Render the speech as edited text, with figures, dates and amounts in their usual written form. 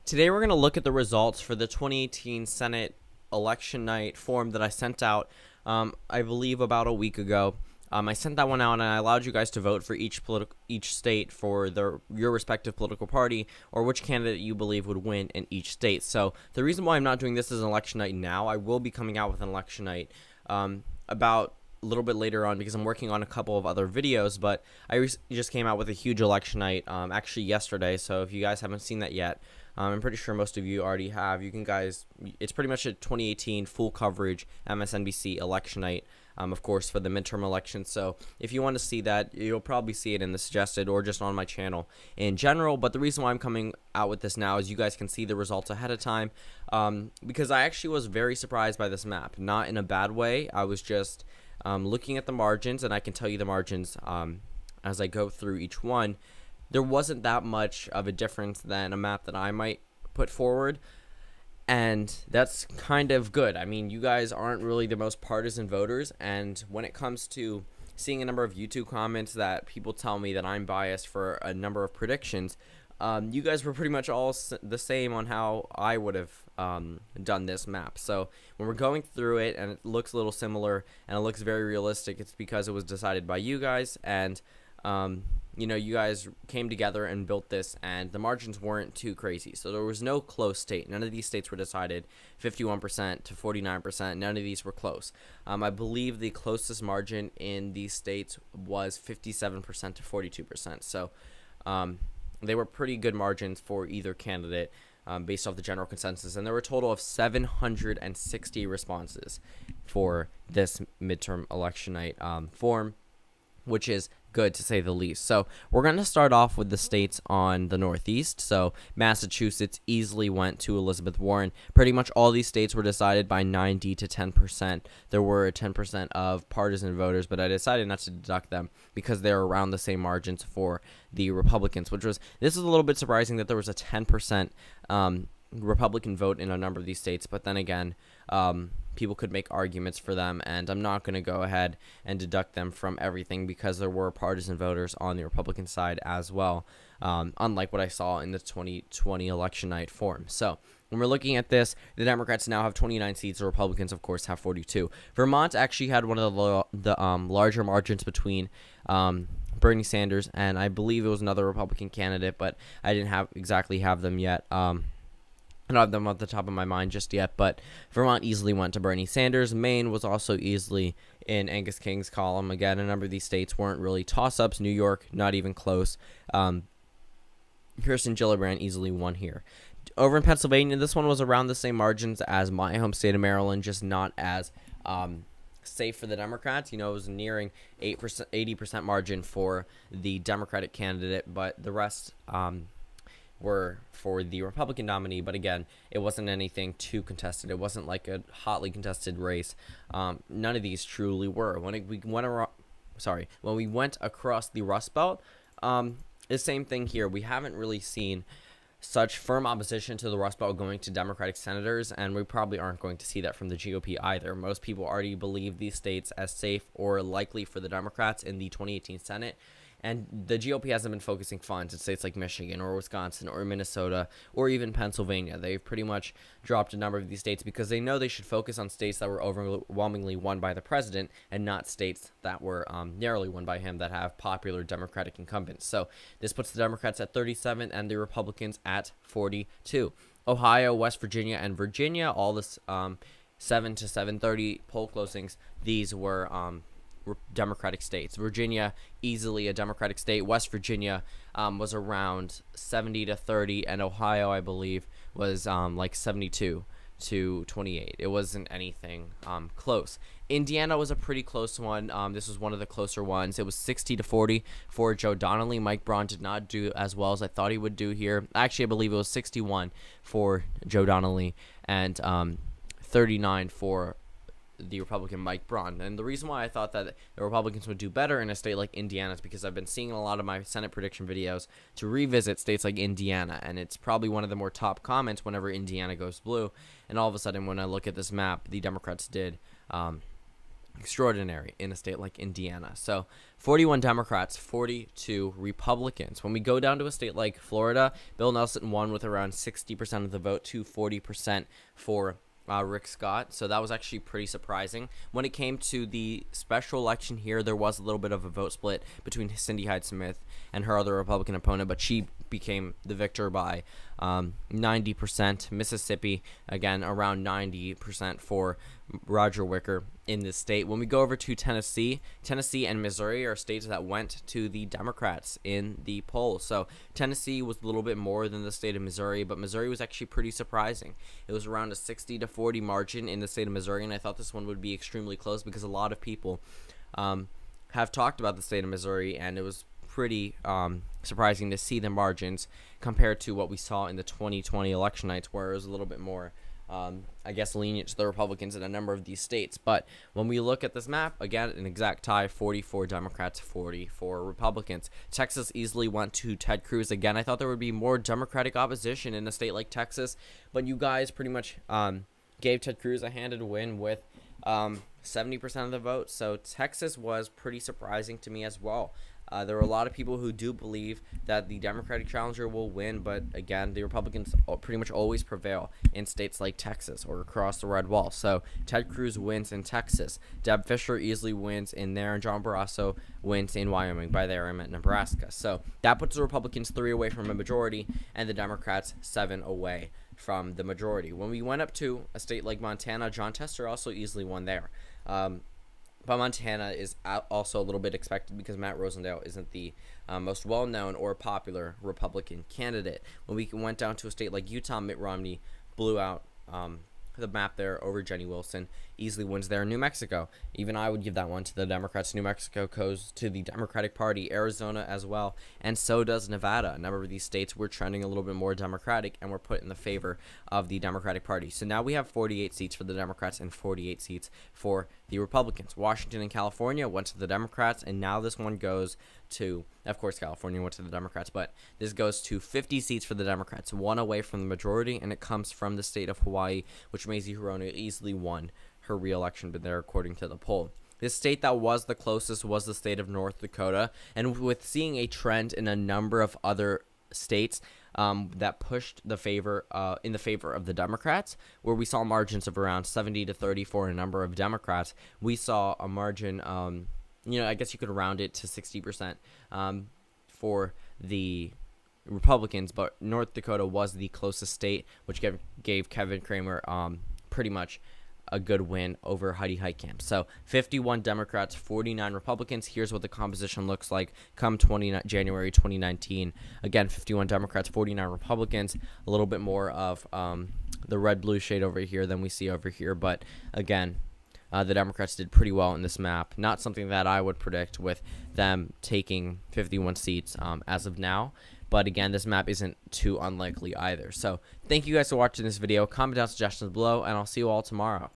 Today we're going to look at the results for the 2018 Senate election night form that I sent out, I believe about a week ago. I sent that one out and I allowed you guys to vote for each state for your respective political party or which candidate you believe would win in each state. So the reason why I'm not doing this as an election night now, I will be coming out with an election night about a little bit later on because I'm working on a couple of other videos, but I just came out with a huge election night actually yesterday. So if you guys haven't seen that yet, I'm pretty sure most of you already have. It's pretty much a 2018 full coverage MSNBC election night, of course, for the midterm elections. So if you want to see that, you'll probably see it in the suggested or just on my channel in general. But the reason why I'm coming out with this now is you guys can see the results ahead of time, because I actually was very surprised by this map. Not in a bad way. I was just looking at the margins, and I can tell you the margins as I go through each one. There wasn't that much of a difference than a map that I might put forward, and that's kind of good. I mean, you guys aren't really the most partisan voters, and when it comes to seeing a number of YouTube comments that people tell me that I'm biased for a number of predictions, you guys were pretty much all the same on how I would have done this map. So when we're going through it and it looks a little similar and it looks very realistic, it's because it was decided by you guys, and you guys came together and built this, and the margins weren't too crazy. So there was no close state. None of these states were decided 51% to 49%. None of these were close. I believe the closest margin in these states was 57% to 42%. So they were pretty good margins for either candidate based off the general consensus. And there were a total of 760 responses for this midterm election night form, which is good to say the least. So we're going to start off with the states on the Northeast. So Massachusetts easily went to Elizabeth Warren. Pretty much all these states were decided by 90 to 10%. There were 10% of partisan voters, but I decided not to deduct them because they're around the same margins for the Republicans, this is a little bit surprising that there was a 10% Republican vote in a number of these states, but then again, people could make arguments for them, and I'm not going to go ahead and deduct them from everything because there were partisan voters on the Republican side as well, unlike what I saw in the 2020 election night form. So when we're looking at this, the Democrats now have 29 seats. The Republicans, of course, have 42. Vermont actually had one of the larger margins between Bernie Sanders and I believe it was another Republican candidate, but I didn't exactly have them yet. I don't have them off the top of my mind just yet, but Vermont easily went to Bernie Sanders. Maine was also easily in Angus King's column. Again, a number of these states weren't really toss-ups. New York, not even close. Kirsten Gillibrand easily won here. Over in Pennsylvania, this one was around the same margins as my home state of Maryland, just not as safe for the Democrats. It was nearing 80% margin for the Democratic candidate, but the rest were for the Republican nominee. But again, it wasn't anything too contested. It wasn't like a hotly contested race. None of these truly were. When we went across the Rust Belt, the same thing here. We haven't really seen such firm opposition to the Rust Belt going to Democratic senators, and we probably aren't going to see that from the GOP either. Most people already believe these states as safe or likely for the Democrats in the 2018 Senate. And the GOP hasn't been focusing funds in states like Michigan or Wisconsin or Minnesota or even Pennsylvania. They've pretty much dropped a number of these states because they know they should focus on states that were overwhelmingly won by the president and not states that were narrowly won by him that have popular Democratic incumbents. So this puts the Democrats at 37 and the Republicans at 42. Ohio, West Virginia, and Virginia, all this 7 to 7:30 poll closings, these were Democratic states. Virginia, easily a Democratic state. West Virginia was around 70 to 30, and Ohio, I believe, was like 72 to 28. It wasn't anything close. Indiana was a pretty close one. This was one of the closer ones. It was 60 to 40 for Joe Donnelly. Mike Braun did not do as well as I thought he would do here. Actually, I believe it was 61 for Joe Donnelly and 39 for the Republican Mike Braun. And the reason why I thought that the Republicans would do better in a state like Indiana is because I've been seeing a lot of my Senate prediction videos to revisit states like Indiana, and it's probably one of the more top comments whenever Indiana goes blue. And all of a sudden, when I look at this map, the Democrats did extraordinary in a state like Indiana. So 41 Democrats, 42 Republicans. When we go down to a state like Florida, Bill Nelson won with around 60% of the vote to 40% for Rick Scott. So that was actually pretty surprising. When it came to the special election here, there was a little bit of a vote split between Cindy Hyde-Smith and her other Republican opponent, but she became the victor by 90%. Mississippi, again, around 90% for Roger Wicker in this state. When we go over to Tennessee and Missouri are states that went to the Democrats in the polls. So Tennessee was a little bit more than the state of Missouri, but Missouri was actually pretty surprising. It was around a 60-40 margin in the state of Missouri, and I thought this one would be extremely close because a lot of people have talked about the state of Missouri, and it was pretty surprising to see the margins compared to what we saw in the 2020 election nights, where it was a little bit more I guess lenient to the Republicans in a number of these states. But when we look at this map, again, an exact tie, 44 Democrats, 44 Republicans. Texas easily went to Ted Cruz. Again, I thought there would be more Democratic opposition in a state like Texas, but you guys pretty much gave Ted Cruz a handed win with 70% of the vote. So Texas was pretty surprising to me as well. There are a lot of people who do believe that the Democratic challenger will win, but again, the Republicans pretty much always prevail in states like Texas or across the Red Wall. So Ted Cruz wins in Texas. Deb Fischer easily wins in there, and John Barrasso wins in Wyoming. By there, I meant Nebraska. So that puts the Republicans 3 away from a majority, and the Democrats 7 away from the majority. When we went up to a state like Montana, John Tester also easily won there. But Montana is also a little bit expected because Matt Rosendale isn't the most well-known or popular Republican candidate. When we went down to a state like Utah, Mitt Romney blew out the map there over Jenny Wilson, easily wins there. New Mexico, even I would give that one to the Democrats. New Mexico goes to the Democratic Party. Arizona as well, and so does Nevada. A number of these states were trending a little bit more Democratic and were put in the favor of the Democratic Party. So now we have 48 seats for the Democrats and 48 seats for the Republicans. Washington and California went to the Democrats, and now this one goes to, of course, California went to the Democrats, but this goes to 50 seats for the Democrats, 1 away from the majority, and it comes from the state of Hawaii, which Mazie Hirono easily won her re-election bid there according to the poll. This state that was the closest was the state of North Dakota, and with seeing a trend in a number of other states that pushed the favor in the favor of the Democrats, where we saw margins of around 70-30 for a number of Democrats, we saw a margin, I guess you could round it to 60% for the Republicans, but North Dakota was the closest state, which gave Kevin Cramer pretty much a good win over Heidi Heitkamp. So 51 Democrats, 49 Republicans. Here's what the composition looks like come January 2019. Again, 51 Democrats, 49 Republicans. A little bit more of the red-blue shade over here than we see over here. But again, the Democrats did pretty well in this map. Not something that I would predict with them taking 51 seats as of now. But again, this map isn't too unlikely either. So thank you guys for watching this video. Comment down suggestions below, and I'll see you all tomorrow.